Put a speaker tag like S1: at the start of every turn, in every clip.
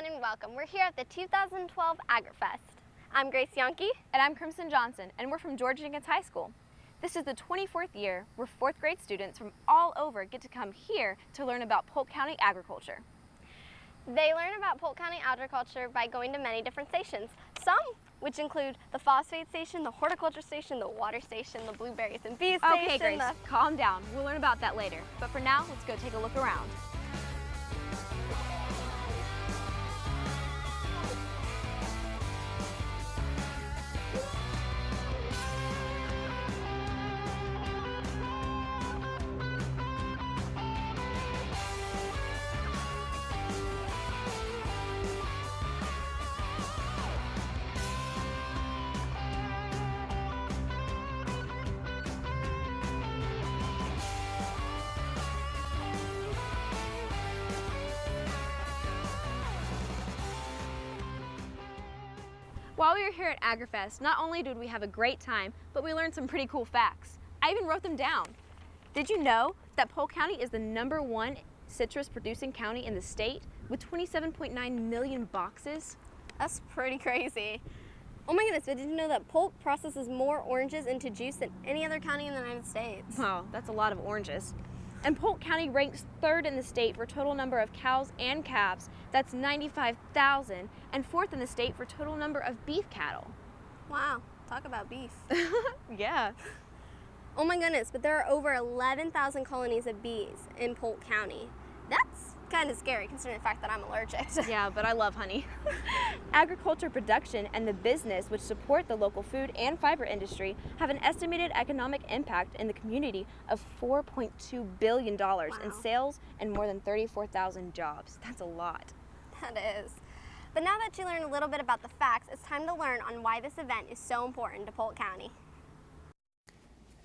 S1: everyone, and welcome. We're here at the 2012 AgriFest. I'm Grace Yonke.
S2: And I'm Crimson Johnson, and we're from George Jenkins High School. This is the 24th year where 4th grade students from all over get to come here to learn about Polk County agriculture.
S1: They learn about Polk County agriculture by going to many different stations, some which include the phosphate station, the horticulture station, the water station, the blueberries and bees station.
S2: Okay, Grace, calm down. We'll learn about that later. But for now, let's go take a look around. While we were here at AgriFest, not only did we have a great time, but we learned some pretty cool facts. I even wrote them down. Did you know that Polk County is the #1 citrus producing county in the state with 27.9 million boxes?
S1: That's pretty crazy. Oh my goodness, but did you know that Polk processes more oranges into juice than any other county in the United States?
S2: Wow, that's a lot of oranges. And Polk County ranks 3rd in the state for total number of cows and calves. That's 95,000, and 4th in the state for total number of beef cattle.
S1: Wow, talk about beef.
S2: Yeah.
S1: Oh my goodness, but there are over 11,000 colonies of bees in Polk County. That's kind of scary considering the fact that I'm allergic.
S2: Yeah, but I love honey. Agriculture production and the business which support the local food and fiber industry have an estimated economic impact in the community of $4.2 billion in sales and more than 34,000 jobs. That's a lot.
S1: That is. But now that you learned a little bit about the facts, it's time to learn on why this event is so important to Polk County.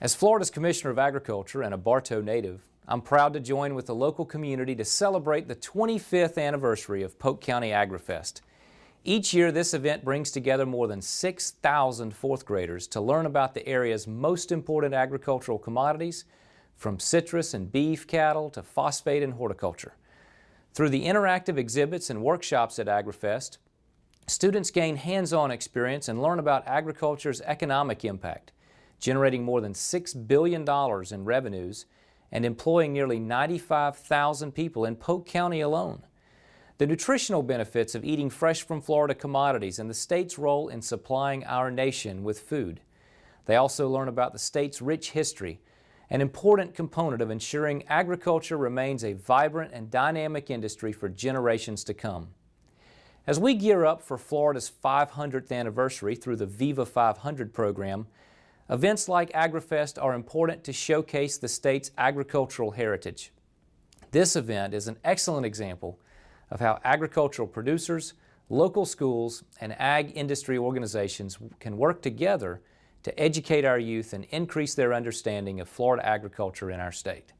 S3: As Florida's Commissioner of Agriculture and a Bartow native, I'm proud to join with the local community to celebrate the 25th anniversary of Polk County AgriFest. Each year, this event brings together more than 6,000 4th graders to learn about the area's most important agricultural commodities, from citrus and beef cattle to phosphate and horticulture. Through the interactive exhibits and workshops at AgriFest, students gain hands-on experience and learn about agriculture's economic impact, generating more than $6 billion in revenues and employing nearly 95,000 people in Polk County alone. The nutritional benefits of eating fresh from Florida commodities and the state's role in supplying our nation with food. They also learn about the state's rich history, an important component of ensuring agriculture remains a vibrant and dynamic industry for generations to come. As we gear up for Florida's 500th anniversary through the Viva 500 program, events like AgriFest are important to showcase the state's agricultural heritage. This event is an excellent example of how agricultural producers, local schools, and ag industry organizations can work together to educate our youth and increase their understanding of Florida agriculture in our state.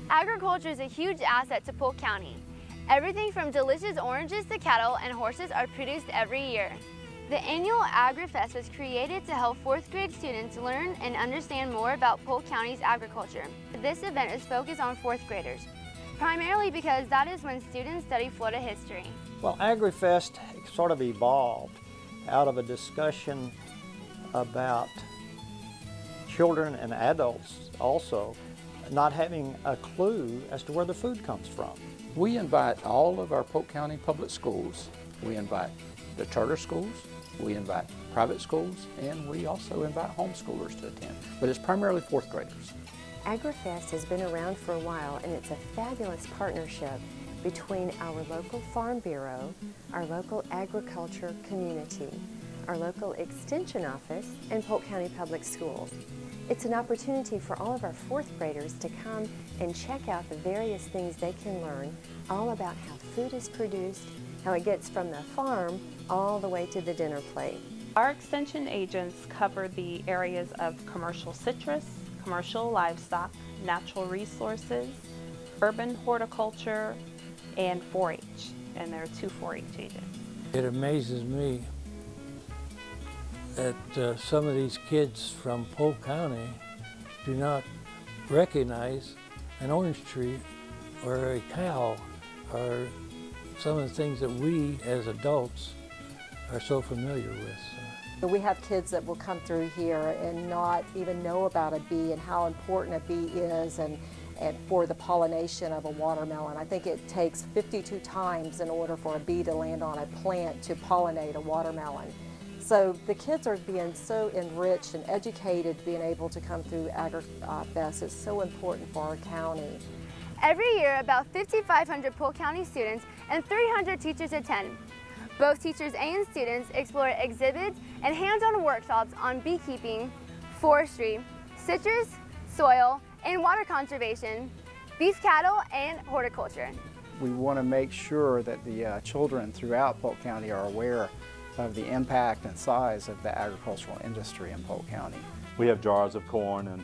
S2: Agriculture is a huge asset to Polk County. Everything from delicious oranges to cattle and horses are produced every year. The annual AgriFest was created to help 4th grade students learn and understand more about Polk County's agriculture. This event is focused on 4th graders, primarily because that is when students study Florida history.
S4: Well, AgriFest sort of evolved out of a discussion about children and adults also not having a clue as to where the food comes from.
S5: We invite all of our Polk County public schools. We invite the charter schools, we invite private schools, and we also invite homeschoolers to attend. But it's primarily 4th graders.
S6: AgriFest has been around for a while, and it's a fabulous partnership between our local Farm Bureau, our local agriculture community, our local Extension Office, and Polk County Public Schools. It's an opportunity for all of our 4th graders to come and check out the various things they can learn all about how food is produced, how it gets from the farm all the way to the dinner plate.
S7: Our extension agents cover the areas of commercial citrus, commercial livestock, natural resources, urban horticulture, and 4-H. And there are 2 4-H agents.
S8: It amazes me that some of these kids from Polk County do not recognize an orange tree or a cow or some of the things that we as adults are so familiar with.
S9: We have kids that will come through here and not even know about a bee and how important a bee is and for the pollination of a watermelon. I think it takes 52 times in order for a bee to land on a plant to pollinate a watermelon. So the kids are being so enriched and educated, being able to come through AgriFest is so important for our county.
S2: Every year, about 5,500 Polk County students and 300 teachers attend. Both teachers and students explore exhibits and hands-on workshops on beekeeping, forestry, citrus, soil, and water conservation, beef cattle, and horticulture.
S10: We want to make sure that the children throughout Polk County are aware of the impact and size of the agricultural industry in Polk County.
S11: We have jars of corn, and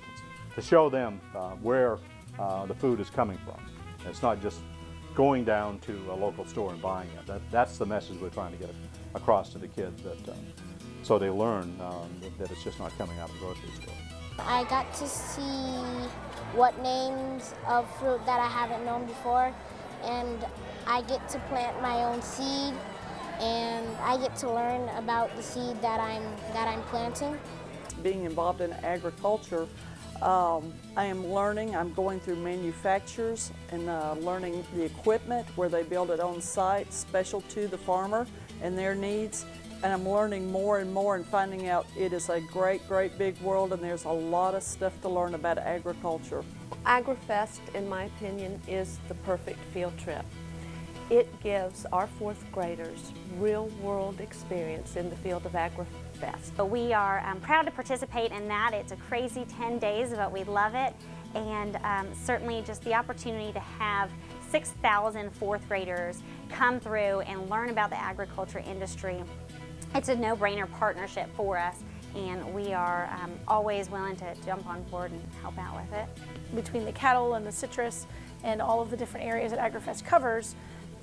S11: to show them where the food is coming from. It's not just going down to a local store and buying it. That's the message we're trying to get across to the kids, that so they learn that it's just not coming out of the grocery store.
S12: I got to see what names of fruit that I haven't known before, and I get to plant my own seed, and I get to learn about the seed that I'm planting.
S13: Being involved in agriculture, I am learning. I'm going through manufacturers and learning the equipment where they build it on site, special to the farmer and their needs. And I'm learning more and more and finding out it is a great, great big world, and there's a lot of stuff to learn about agriculture.
S14: AgriFest, in my opinion, is the perfect field trip. It gives our fourth graders real-world experience in the field of AgriFest.
S15: We are proud to participate in that. It's a crazy 10 days, but we love it. And certainly just the opportunity to have 6,000 fourth graders come through and learn about the agriculture industry. It's a no-brainer partnership for us, and we are always willing to jump on board and help out with it.
S16: Between the cattle and the citrus and all of the different areas that AgriFest covers,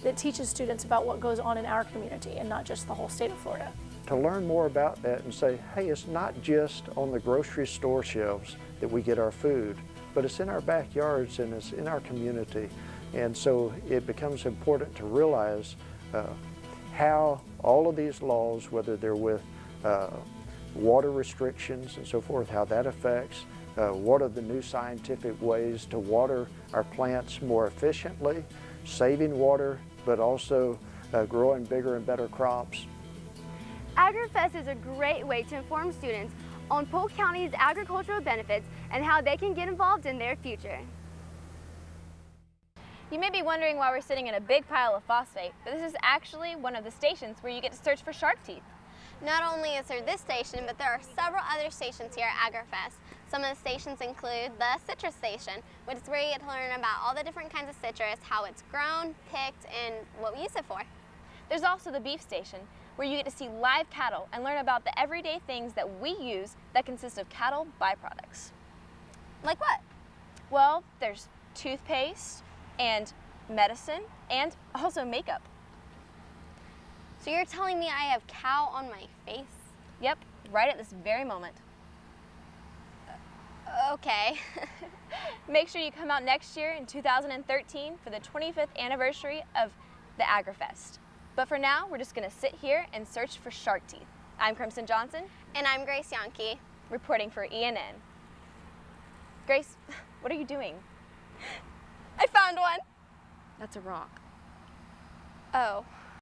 S16: it teaches students about what goes on in our community and not just the whole state of Florida.
S4: To learn more about that and say, hey, it's not just on the grocery store shelves that we get our food, but it's in our backyards and it's in our community. And so it becomes important to realize how all of these laws, whether they're with water restrictions and so forth, how that affects, what are the new scientific ways to water our plants more efficiently, saving water, but also growing bigger and better crops.
S2: AgriFest is a great way to inform students on Polk County's agricultural benefits and how they can get involved in their future.
S17: You may be wondering why we're sitting in a big pile of phosphate, but this is actually one of the stations where you get to search for shark teeth.
S1: Not only is there this station, but there are several other stations here at AgriFest. Some of the stations include the citrus station, which is where you get to learn about all the different kinds of citrus, how it's grown, picked, and what we use it for.
S17: There's also the beef station, where you get to see live cattle and learn about the everyday things that we use that consist of cattle byproducts.
S1: Like what?
S17: Well, there's toothpaste and medicine and also makeup.
S1: So you're telling me I have cow on my face?
S17: Yep, right at this very moment.
S1: Okay.
S17: Make sure you come out next year in 2013 for the 25th anniversary of the AgriFest. But for now, we're just gonna sit here and search for shark teeth. I'm Crimson Johnson.
S1: And I'm Grace Yankee.
S17: Reporting for ENN. Grace, what are you doing?
S1: I found one.
S17: That's a rock.
S1: Oh.